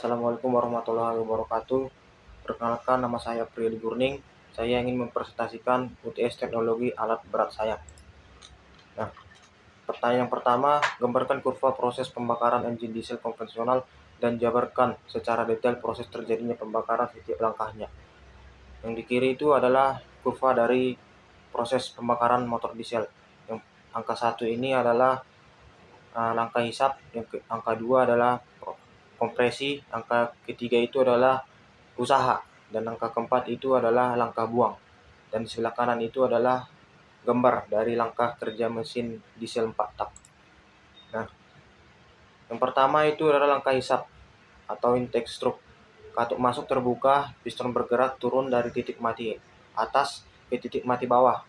Assalamualaikum warahmatullahi wabarakatuh. Perkenalkan, nama saya Priyadi Gurning. Saya ingin mempresentasikan UTS Teknologi Alat Berat saya. Nah, pertanyaan yang pertama, gambarkan kurva proses pembakaran engine diesel konvensional dan jabarkan secara detail proses terjadinya pembakaran setiap langkahnya. Yang di kiri itu adalah kurva dari proses pembakaran motor diesel. Yang angka 1 ini adalah langkah hisap, angka 2 adalah kompresi, angka ketiga itu adalah usaha, dan angka keempat itu adalah langkah buang, dan di sebelah kanan itu adalah gambar dari langkah kerja mesin diesel 4 tak. Nah, yang pertama itu adalah langkah hisap atau intake stroke. Katup masuk terbuka, piston bergerak turun dari titik mati atas ke titik mati bawah.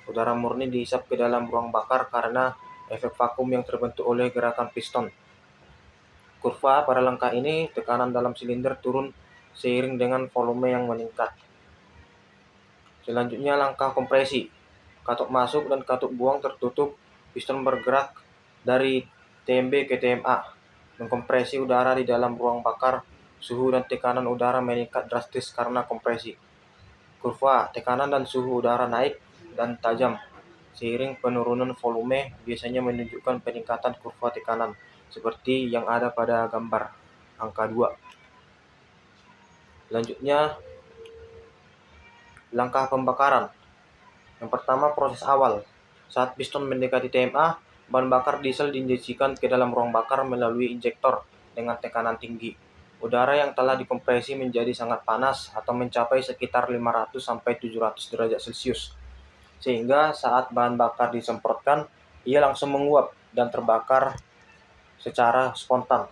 Udara murni dihisap ke dalam ruang bakar karena efek vakum yang terbentuk oleh gerakan piston. Kurva pada langkah ini, tekanan dalam silinder turun seiring dengan volume yang meningkat. Selanjutnya langkah kompresi. Katup masuk dan katup buang tertutup, piston bergerak dari TMB ke TMA, mengkompresi udara di dalam ruang bakar. Suhu dan tekanan udara meningkat drastis karena kompresi. Kurva tekanan dan suhu udara naik dan tajam. Seiring penurunan volume biasanya menunjukkan peningkatan kurva tekanan, seperti yang ada pada gambar angka 2. Selanjutnya, langkah pembakaran. Yang pertama, proses awal. Saat piston mendekati TMA, bahan bakar diesel diinjeksikan ke dalam ruang bakar melalui injektor dengan tekanan tinggi. Udara yang telah dikompresi menjadi sangat panas atau mencapai sekitar 500-700 derajat Celcius. Sehingga saat bahan bakar disemprotkan, ia langsung menguap dan terbakar secara spontan.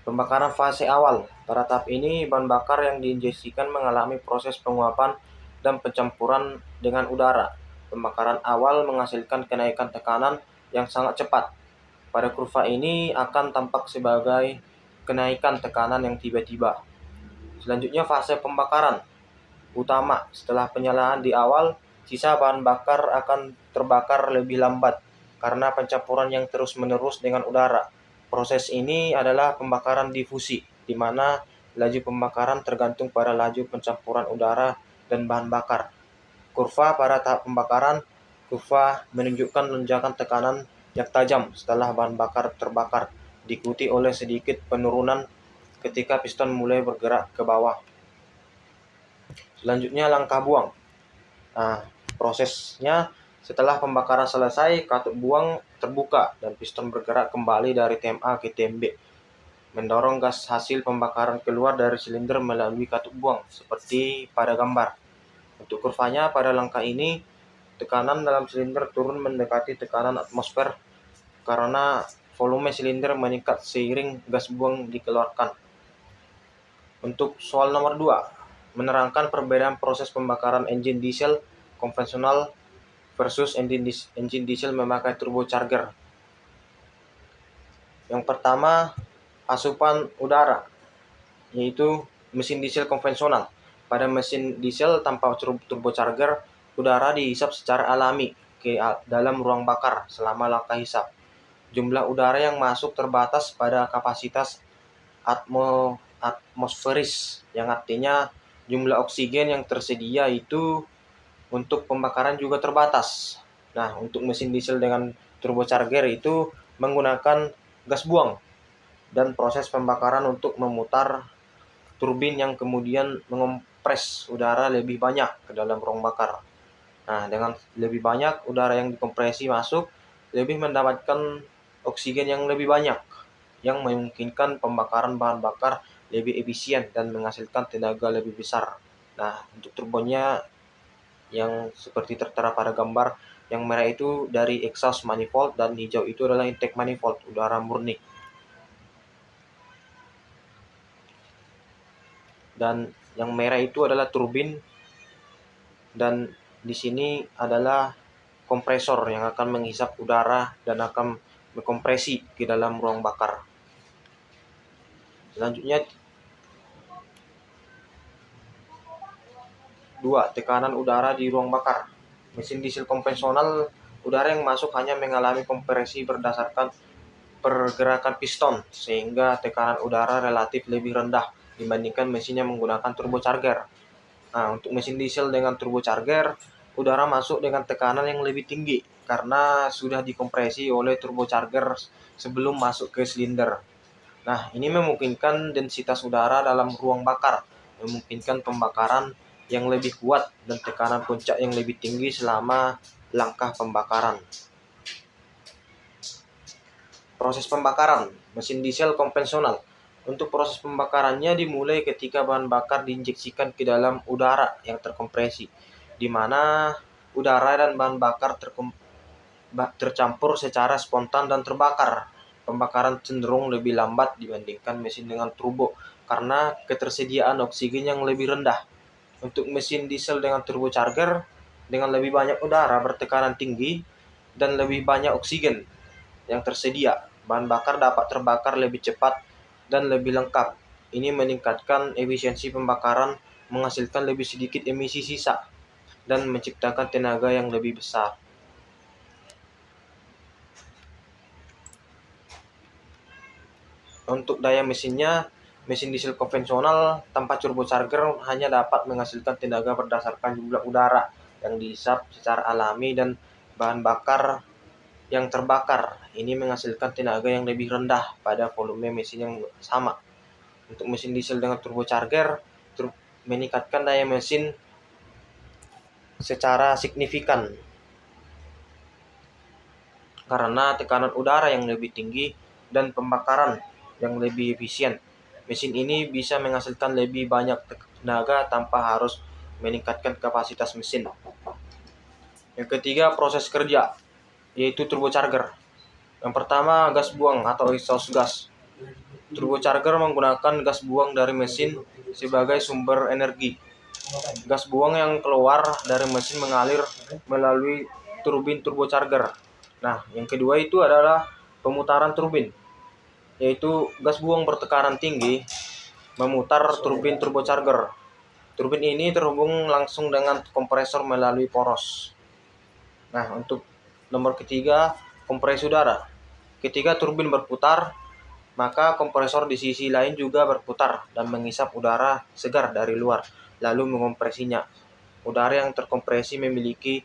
Pembakaran fase awal. Pada tahap ini, bahan bakar yang diinjeksikan mengalami proses penguapan dan pencampuran dengan udara. Pembakaran awal menghasilkan kenaikan tekanan yang sangat cepat. Pada kurva ini akan tampak sebagai kenaikan tekanan yang tiba-tiba. Selanjutnya, fase pembakaran utama. Setelah penyalaan di awal, sisa bahan bakar akan terbakar lebih lambat karena pencampuran yang terus-menerus dengan udara. Proses ini adalah pembakaran difusi, di mana laju pembakaran tergantung pada laju pencampuran udara dan bahan bakar. Kurva pada tahap pembakaran, kurva menunjukkan lonjakan tekanan yang tajam setelah bahan bakar terbakar, diikuti oleh sedikit penurunan ketika piston mulai bergerak ke bawah. Selanjutnya, langkah buang. Nah, prosesnya setelah pembakaran selesai, katup buang terbuka dan piston bergerak kembali dari TMA ke TMB, mendorong gas hasil pembakaran keluar dari silinder melalui katup buang, seperti pada gambar. Untuk kurvanya pada langkah ini, tekanan dalam silinder turun mendekati tekanan atmosfer karena volume silinder meningkat seiring gas buang dikeluarkan. Untuk soal nomor 2, menerangkan perbedaan proses pembakaran engine diesel konvensional versus engine diesel memakai turbocharger. Yang pertama, asupan udara, yaitu mesin diesel konvensional. Pada mesin diesel tanpa turbocharger, udara dihisap secara alami ke dalam ruang bakar selama langkah hisap. Jumlah udara yang masuk terbatas pada kapasitas atmosferis, yang artinya jumlah oksigen yang tersedia itu untuk pembakaran juga terbatas. Nah, untuk mesin diesel dengan turbocharger itu menggunakan gas buang dan proses pembakaran untuk memutar turbin yang kemudian mengompres udara lebih banyak ke dalam ruang bakar. Nah, dengan lebih banyak udara yang dikompresi masuk, lebih mendapatkan oksigen yang lebih banyak, yang memungkinkan pembakaran bahan bakar lebih efisien dan menghasilkan tenaga lebih besar. Nah, untuk turbonya yang seperti tertera pada gambar, yang merah itu dari exhaust manifold dan hijau itu adalah intake manifold, udara murni. Dan yang merah itu adalah turbin, dan di sini adalah kompresor yang akan menghisap udara dan akan mengkompresi ke dalam ruang bakar. Selanjutnya, 2. Tekanan udara di ruang bakar. Mesin diesel konvensional, udara yang masuk hanya mengalami kompresi berdasarkan pergerakan piston sehingga tekanan udara relatif lebih rendah dibandingkan mesin yang menggunakan turbocharger. Nah, untuk mesin diesel dengan turbocharger, udara masuk dengan tekanan yang lebih tinggi karena sudah dikompresi oleh turbocharger sebelum masuk ke silinder. Nah, ini memungkinkan densitas udara dalam ruang bakar, memungkinkan pembakaran yang lebih kuat dan tekanan puncak yang lebih tinggi selama langkah pembakaran. Proses pembakaran mesin diesel konvensional. Untuk proses pembakarannya dimulai ketika bahan bakar diinjeksikan ke dalam udara yang terkompresi, di mana udara dan bahan bakar tercampur secara spontan dan terbakar. Pembakaran cenderung lebih lambat dibandingkan mesin dengan turbo karena ketersediaan oksigen yang lebih rendah. Untuk mesin diesel dengan turbocharger, dengan lebih banyak udara bertekanan tinggi dan lebih banyak oksigen yang tersedia, bahan bakar dapat terbakar lebih cepat dan lebih lengkap. Ini meningkatkan efisiensi pembakaran, menghasilkan lebih sedikit emisi sisa, dan menciptakan tenaga yang lebih besar. Untuk daya mesinnya, mesin diesel konvensional tanpa turbocharger hanya dapat menghasilkan tenaga berdasarkan jumlah udara yang dihisap secara alami dan bahan bakar yang terbakar. Ini menghasilkan tenaga yang lebih rendah pada volume mesin yang sama. Untuk mesin diesel dengan turbocharger, meningkatkan daya mesin secara signifikan karena tekanan udara yang lebih tinggi dan pembakaran yang lebih efisien. Mesin ini bisa menghasilkan lebih banyak tenaga tanpa harus meningkatkan kapasitas mesin. Yang ketiga, proses kerja, yaitu turbocharger. Yang pertama, gas buang atau exhaust gas. Turbocharger menggunakan gas buang dari mesin sebagai sumber energi. Gas buang yang keluar dari mesin mengalir melalui turbin turbocharger. Nah, yang kedua itu adalah pemutaran turbin, yaitu gas buang bertekanan tinggi memutar turbin turbocharger. Turbin ini terhubung langsung dengan kompresor melalui poros. Nah, untuk nomor ketiga, kompresi udara. Ketika turbin berputar, maka kompresor di sisi lain juga berputar dan mengisap udara segar dari luar, lalu mengompresinya. Udara yang terkompresi memiliki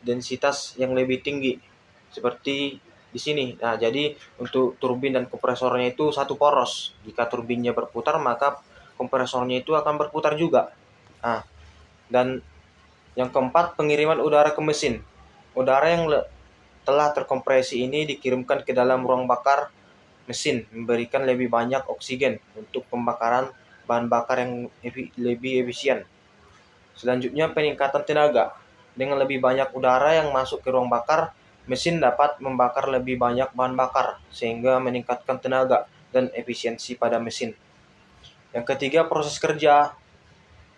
densitas yang lebih tinggi, seperti di sini. Nah, jadi untuk turbin dan kompresornya itu satu poros. Jika turbinnya berputar, maka kompresornya itu akan berputar juga. Nah, dan yang keempat, pengiriman udara ke mesin. Udara yang telah terkompresi ini dikirimkan ke dalam ruang bakar mesin, memberikan lebih banyak oksigen untuk pembakaran bahan bakar yang lebih efisien. Selanjutnya, peningkatan tenaga. Dengan lebih banyak udara yang masuk ke ruang bakar, mesin dapat membakar lebih banyak bahan bakar, sehingga meningkatkan tenaga dan efisiensi pada mesin. Yang ketiga, proses kerja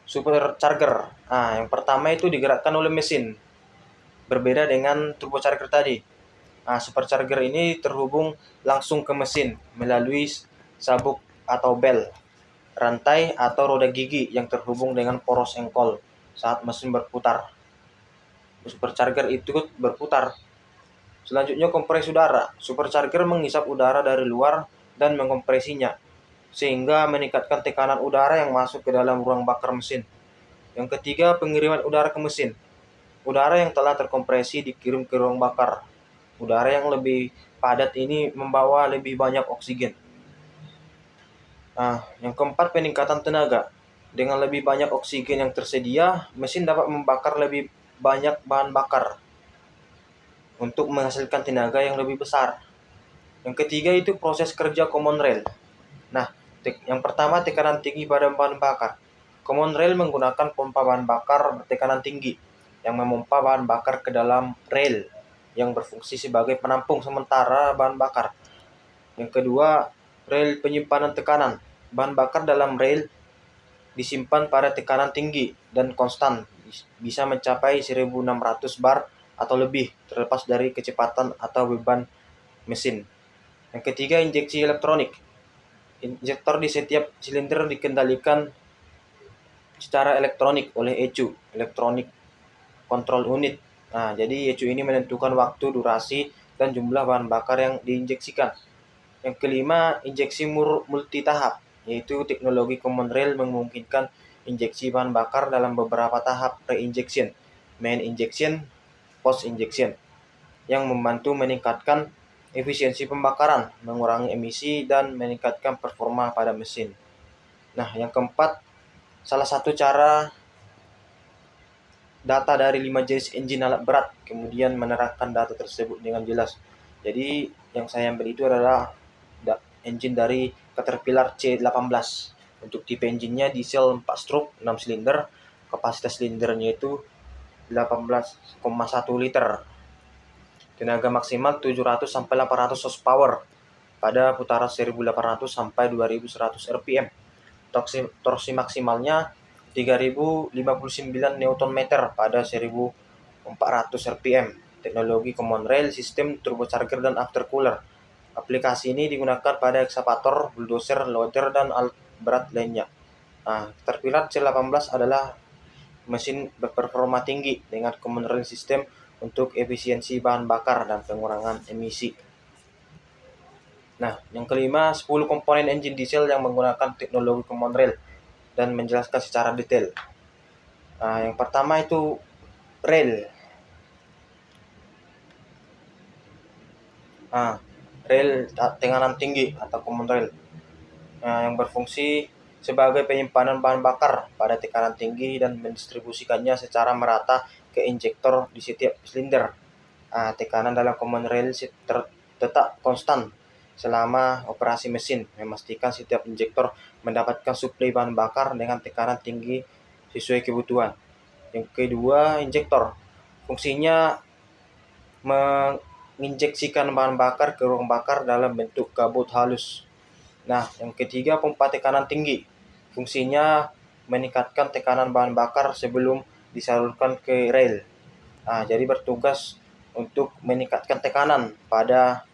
supercharger. Nah, yang pertama itu digerakkan oleh mesin, berbeda dengan turbocharger tadi. Nah, supercharger ini terhubung langsung ke mesin melalui sabuk atau bel, rantai atau roda gigi yang terhubung dengan poros engkol saat mesin berputar. Supercharger itu berputar. Selanjutnya, kompresi udara. Supercharger menghisap udara dari luar dan mengkompresinya, sehingga meningkatkan tekanan udara yang masuk ke dalam ruang bakar mesin. Yang ketiga, pengiriman udara ke mesin. Udara yang telah terkompresi dikirim ke ruang bakar. Udara yang lebih padat ini membawa lebih banyak oksigen. Nah, yang keempat, peningkatan tenaga. Dengan lebih banyak oksigen yang tersedia, mesin dapat membakar lebih banyak bahan bakar untuk menghasilkan tenaga yang lebih besar. Yang ketiga itu proses kerja common rail. Nah, yang pertama, tekanan tinggi pada bahan bakar. Common rail menggunakan pompa bahan bakar bertekanan tinggi yang memompa bahan bakar ke dalam rail yang berfungsi sebagai penampung sementara bahan bakar. Yang kedua, rail penyimpanan tekanan. Bahan bakar dalam rail disimpan pada tekanan tinggi dan konstan, bisa mencapai 1600 bar atau lebih, terlepas dari kecepatan atau beban mesin. Yang ketiga, injeksi elektronik. Injektor di setiap silinder dikendalikan secara elektronik oleh ECU, Electronic Control Unit. Nah, jadi ECU ini menentukan waktu, durasi, dan jumlah bahan bakar yang diinjeksikan. Yang kelima, injeksi multitahap, yaitu teknologi common rail memungkinkan injeksi bahan bakar dalam beberapa tahap pre-injection, main injection, post injection, yang membantu meningkatkan efisiensi pembakaran, mengurangi emisi, dan meningkatkan performa pada mesin. Nah, yang keempat, salah satu cara data dari 5 jenis engine alat berat, kemudian menerangkan data tersebut dengan jelas. Jadi, yang saya ambil itu adalah engine dari Caterpillar C18. Untuk tipe engine-nya diesel 4 stroke 6 silinder, kapasitas silindernya itu 18,1 liter. Tenaga maksimal 700 sampai 800 horsepower pada putaran 1800 sampai 2100 rpm. Torsi maksimalnya 3059 Nm pada 1400 rpm. Teknologi common rail, sistem turbocharger dan aftercooler. Aplikasi ini digunakan pada ekskavator, bulldozer, loader, dan alat berat lainnya. Nah, Caterpillar C18 adalah mesin berperforma tinggi dengan common rail system untuk efisiensi bahan bakar dan pengurangan emisi. Nah, yang kelima, 10 komponen engine diesel yang menggunakan teknologi common rail dan menjelaskan secara detail. Nah, yang pertama itu rail. Nah, rail tekanan tinggi atau common rail. Yang berfungsi sebagai penyimpanan bahan bakar pada tekanan tinggi dan mendistribusikannya secara merata ke injektor di setiap silinder. Tekanan dalam common rail tetap konstan selama operasi mesin, memastikan setiap injektor mendapatkan suplai bahan bakar dengan tekanan tinggi sesuai kebutuhan. Yang kedua, injektor. Fungsinya menginjeksikan bahan bakar ke ruang bakar dalam bentuk kabut halus. Nah, yang ketiga, pompa tekanan tinggi. Fungsinya meningkatkan tekanan bahan bakar sebelum disalurkan ke rail. Jadi bertugas untuk meningkatkan tekanan pada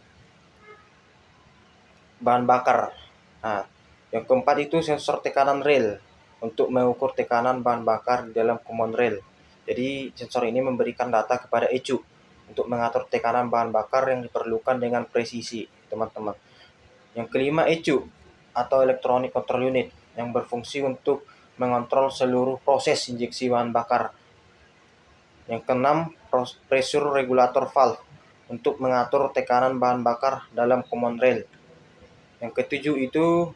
bahan bakar. Yang keempat itu sensor tekanan rail untuk mengukur tekanan bahan bakar di dalam common rail. Jadi sensor ini memberikan data kepada ECU untuk mengatur tekanan bahan bakar yang diperlukan dengan presisi, teman-teman. Yang kelima, ECU atau Electronic Control Unit yang berfungsi untuk mengontrol seluruh proses injeksi bahan bakar. Yang keenam, pressure regulator valve untuk mengatur tekanan bahan bakar dalam common rail. Yang ketujuh itu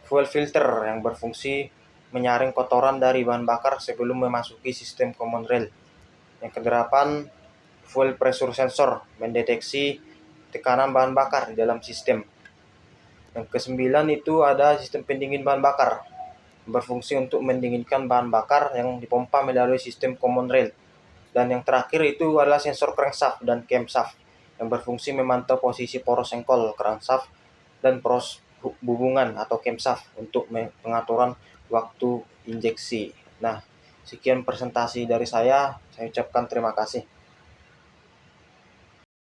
fuel filter yang berfungsi menyaring kotoran dari bahan bakar sebelum memasuki sistem common rail. Yang kedelapan, fuel pressure sensor mendeteksi tekanan bahan bakar di dalam sistem. Yang kesembilan itu ada sistem pendingin bahan bakar, berfungsi untuk mendinginkan bahan bakar yang dipompa melalui sistem common rail. Dan yang terakhir itu adalah sensor crankshaft dan camshaft yang berfungsi memantau posisi poros engkol crankshaft dan poros hubungan atau camshaft untuk pengaturan waktu injeksi. Nah, sekian presentasi dari saya ucapkan terima kasih.